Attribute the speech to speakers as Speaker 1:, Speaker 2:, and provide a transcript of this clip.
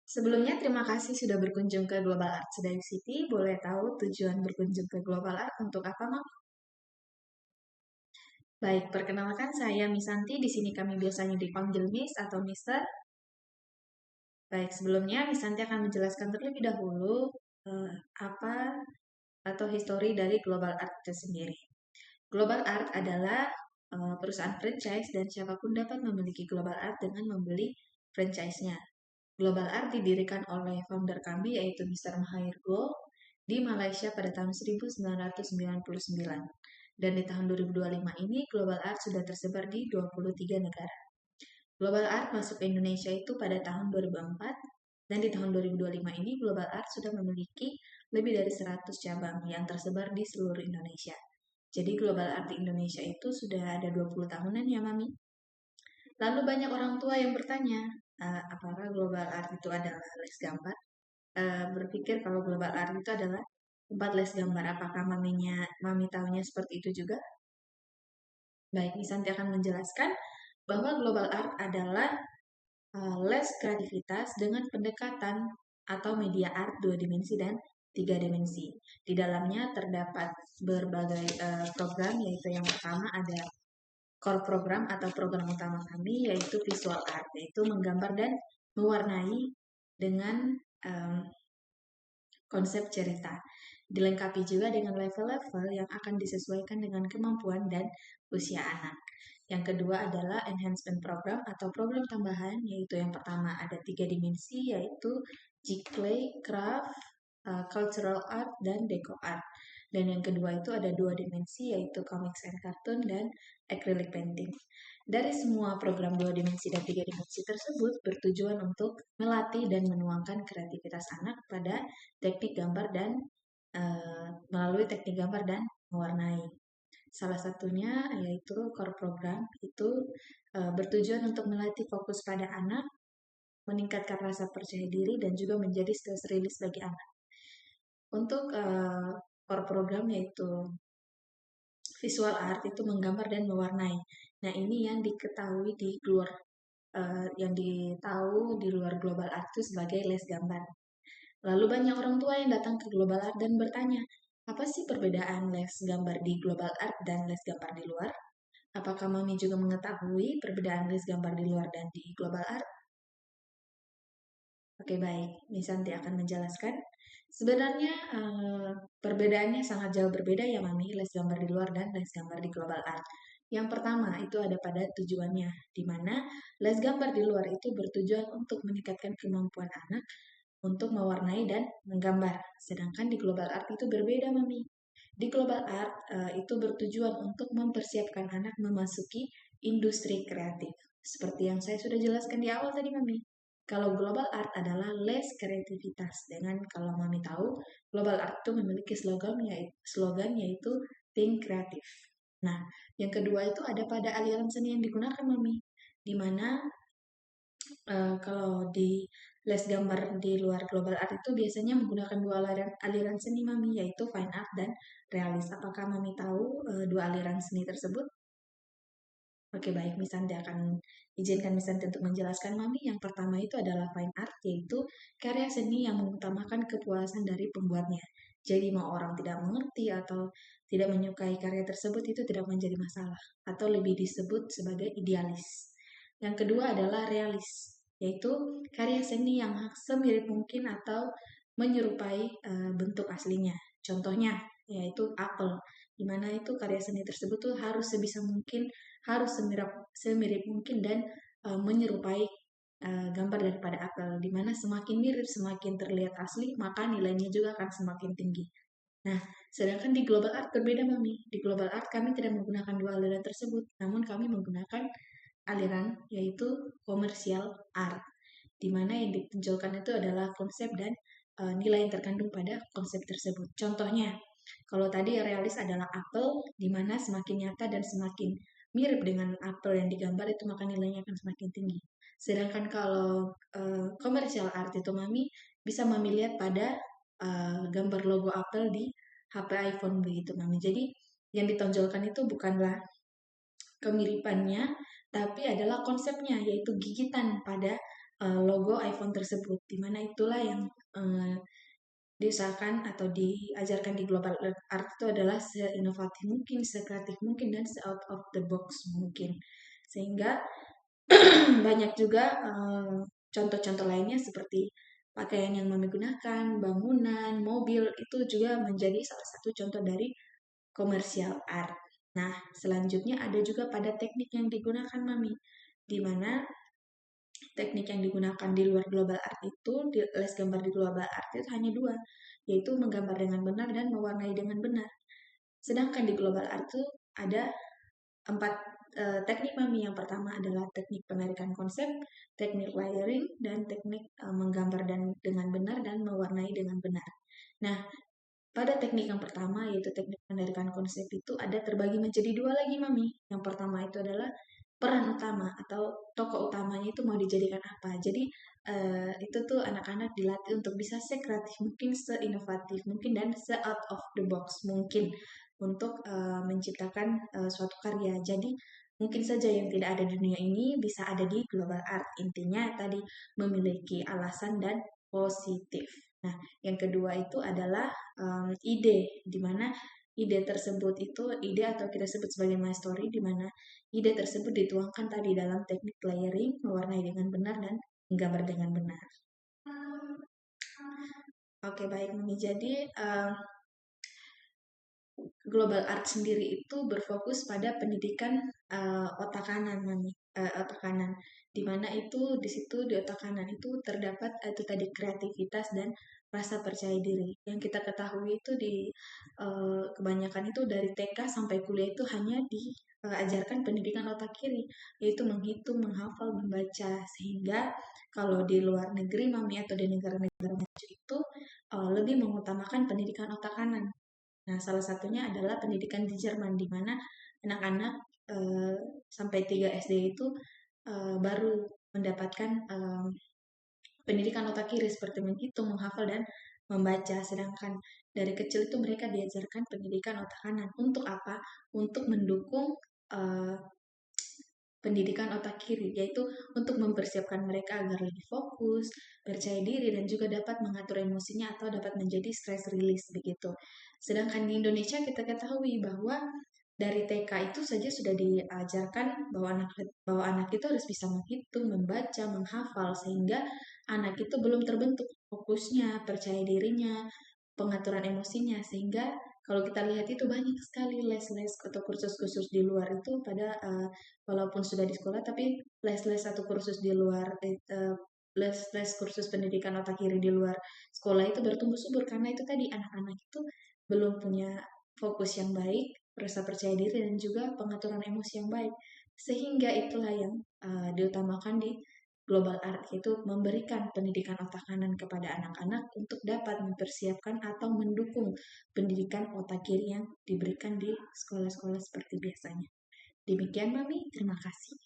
Speaker 1: Sebelumnya, terima kasih sudah berkunjung ke Global Art Sedayu City. Boleh tahu tujuan berkunjung ke Global Art untuk apa, Mak? Baik, perkenalkan saya Misanti. Di sini kami biasanya dipanggil Miss atau Mister. Baik, sebelumnya Misanti akan menjelaskan terlebih dahulu eh, apa atau histori dari Global Art itu sendiri. Global Art adalah perusahaan franchise dan siapapun dapat memiliki Global Art dengan membeli franchise-nya. Global Art didirikan oleh founder kami yaitu Mr. Mahair Goh di Malaysia pada tahun 1999. Dan di tahun 2025 ini Global Art sudah tersebar di 23 negara. Global Art masuk ke Indonesia itu pada tahun 2004 dan di tahun 2025 ini Global Art sudah memiliki lebih dari 100 cabang yang tersebar di seluruh Indonesia. Jadi Global Art di Indonesia itu sudah ada 20 tahunan ya Mami. Lalu banyak orang tua yang bertanya, apakah Global Art itu adalah les gambar? Berpikir kalau Global Art itu adalah tempat les gambar. Apakah mami tahunya seperti itu juga? Baik, Nisanti akan menjelaskan bahwa Global Art adalah les kreativitas dengan pendekatan atau media art 2 dimensi dan 3 dimensi. Di dalamnya terdapat berbagai program, yaitu yang pertama ada core program atau program utama kami, yaitu visual art, yaitu menggambar dan mewarnai dengan um, konsep cerita. Dilengkapi juga dengan level-level yang akan disesuaikan dengan kemampuan dan usia anak. Yang kedua adalah enhancement program atau program tambahan, yaitu yang pertama ada 3 dimensi, yaitu G-Clay, Craft, Cultural Art, dan Deco Art. Dan yang kedua itu ada 2 dimensi, yaitu Comics and Cartoon dan Acrylic Painting. Dari semua program 2 dimensi dan 3 dimensi tersebut bertujuan untuk melatih dan menuangkan kreativitas anak pada teknik gambar dan melalui teknik gambar dan mewarnai. Salah satunya yaitu core program itu bertujuan untuk melatih fokus pada anak, meningkatkan rasa percaya diri dan juga menjadi stress release bagi anak. Untuk core program yaitu visual art itu menggambar dan mewarnai. Nah, ini yang diketahui di luar yang ditahu di luar Global Art itu sebagai les gambar. Lalu banyak orang tua yang datang ke Global Art dan bertanya, apa sih perbedaan les gambar di Global Art dan les gambar di luar? Apakah Mami juga mengetahui perbedaan les gambar di luar dan di Global Art? Oke, baik. Nisanti akan menjelaskan. Sebenarnya perbedaannya sangat jauh berbeda ya Mami, les gambar di luar dan les gambar di Global Art. Yang pertama itu ada pada tujuannya, di mana les gambar di luar itu bertujuan untuk meningkatkan kemampuan anak untuk mewarnai dan menggambar. Sedangkan di Global Art itu berbeda, Mami. Di Global Art itu bertujuan untuk mempersiapkan anak memasuki industri kreatif. Seperti yang saya sudah jelaskan di awal tadi, Mami. Kalau Global Art adalah les kreativitas. Dengan kalau Mami tahu, Global Art itu memiliki slogan yaitu Think Kreatif. Nah, yang kedua itu ada pada aliran seni yang digunakan, Mami. Di mana kalau di les gambar di luar Global Art itu biasanya menggunakan 2 aliran seni Mami, yaitu Fine Art dan Realis. Apakah Mami tahu 2 aliran seni tersebut? Oke, baik. Misanti akan izinkan Misanti untuk menjelaskan Mami. Yang pertama itu adalah Fine Art, yaitu karya seni yang mengutamakan kepuasan dari pembuatnya. Jadi mau orang tidak mengerti atau tidak menyukai karya tersebut itu tidak menjadi masalah, atau lebih disebut sebagai idealis. Yang kedua adalah realis, yaitu karya seni yang semirip mungkin atau menyerupai bentuk aslinya. Contohnya yaitu apel, di mana itu karya seni tersebut tuh harus sebisa mungkin harus semirip mungkin dan menyerupai gambar daripada apel, di mana semakin mirip semakin terlihat asli maka nilainya juga akan semakin tinggi. Nah, sedangkan di Global Art berbeda Mami. Di Global Art kami tidak menggunakan 2 aliran tersebut, namun kami menggunakan aliran yaitu komersial art, di mana yang ditonjolkan itu adalah konsep dan nilai yang terkandung pada konsep tersebut. Contohnya, kalau tadi realis adalah apel, di mana semakin nyata dan semakin mirip dengan apel yang digambar itu maka nilainya akan semakin tinggi. Sedangkan kalau komersial art itu Mami bisa Mami lihat pada gambar logo apel di HP iPhone begitu Mami. Jadi yang ditonjolkan itu bukanlah kemiripannya, tapi adalah konsepnya, yaitu gigitan pada logo iPhone tersebut, di mana itulah yang diusahakan atau diajarkan di global art itu adalah seinovatif mungkin, sekreatif mungkin, dan se-out of the box mungkin. Sehingga banyak juga contoh-contoh lainnya seperti pakaian yang Mami gunakan, bangunan, mobil, itu juga menjadi salah satu contoh dari komersial art. Nah, selanjutnya ada juga pada teknik yang digunakan Mami, di mana teknik yang digunakan di luar global art itu, di les gambar di global art itu hanya dua, yaitu menggambar dengan benar dan mewarnai dengan benar. Sedangkan di global art itu ada 4 teknik Mami. Yang pertama adalah teknik penarikan konsep, teknik layering, dan teknik menggambar dengan benar dan mewarnai dengan benar. Nah, pada teknik yang pertama, yaitu teknik penarikan konsep itu ada terbagi menjadi dua lagi Mami. Yang pertama itu adalah peran utama atau tokoh utamanya itu mau dijadikan apa. Jadi itu tuh anak-anak dilatih untuk bisa sekreatif mungkin, seinovatif mungkin, dan se-out of the box mungkin untuk menciptakan suatu karya. Jadi mungkin saja yang tidak ada di dunia ini bisa ada di global art. Intinya tadi memiliki alasan dan positif. Nah, yang kedua itu adalah ide, di mana ide tersebut itu ide atau kita sebut sebagai my story, di mana ide tersebut dituangkan tadi dalam teknik layering, mewarnai dengan benar, dan menggambar dengan benar. Oke, baik Mami. Jadi global art sendiri itu berfokus pada pendidikan otak kanan, Mami. Otak kanan, di mana itu di situ di otak kanan itu terdapat itu tadi kreativitas dan rasa percaya diri. Yang kita ketahui itu di kebanyakan itu dari TK sampai kuliah itu hanya diajarkan pendidikan otak kiri, yaitu menghitung, menghafal, membaca. Sehingga kalau di luar negeri Mami atau di negara-negara maju itu lebih mengutamakan pendidikan otak kanan. Nah, salah satunya adalah pendidikan di Jerman, di mana anak-anak sampai 3 SD itu baru mendapatkan pendidikan otak kiri seperti menghitung, menghafal, dan membaca. Sedangkan dari kecil itu mereka diajarkan pendidikan otak kanan. Untuk apa? Untuk mendukung eh, pendidikan otak kiri, yaitu untuk mempersiapkan mereka agar lebih fokus, percaya diri, dan juga dapat mengatur emosinya atau dapat menjadi stress release begitu. Sedangkan di Indonesia kita ketahui bahwa dari TK itu saja sudah diajarkan bahwa anak itu harus bisa menghitung, membaca, menghafal, sehingga anak itu belum terbentuk fokusnya, percaya dirinya, pengaturan emosinya. Sehingga kalau kita lihat itu banyak sekali les-les atau kursus-kursus di luar itu pada walaupun sudah di sekolah, tapi les-les atau kursus di luar les-les kursus pendidikan otak kiri di luar sekolah itu bertumbuh subur, karena itu tadi anak-anak itu belum punya fokus yang baik, rasa percaya diri, dan juga pengaturan emosi yang baik. Sehingga itulah yang diutamakan di global art, yaitu memberikan pendidikan otak kanan kepada anak-anak untuk dapat mempersiapkan atau mendukung pendidikan otak kiri yang diberikan di sekolah-sekolah seperti biasanya. Demikian Mami, terima kasih.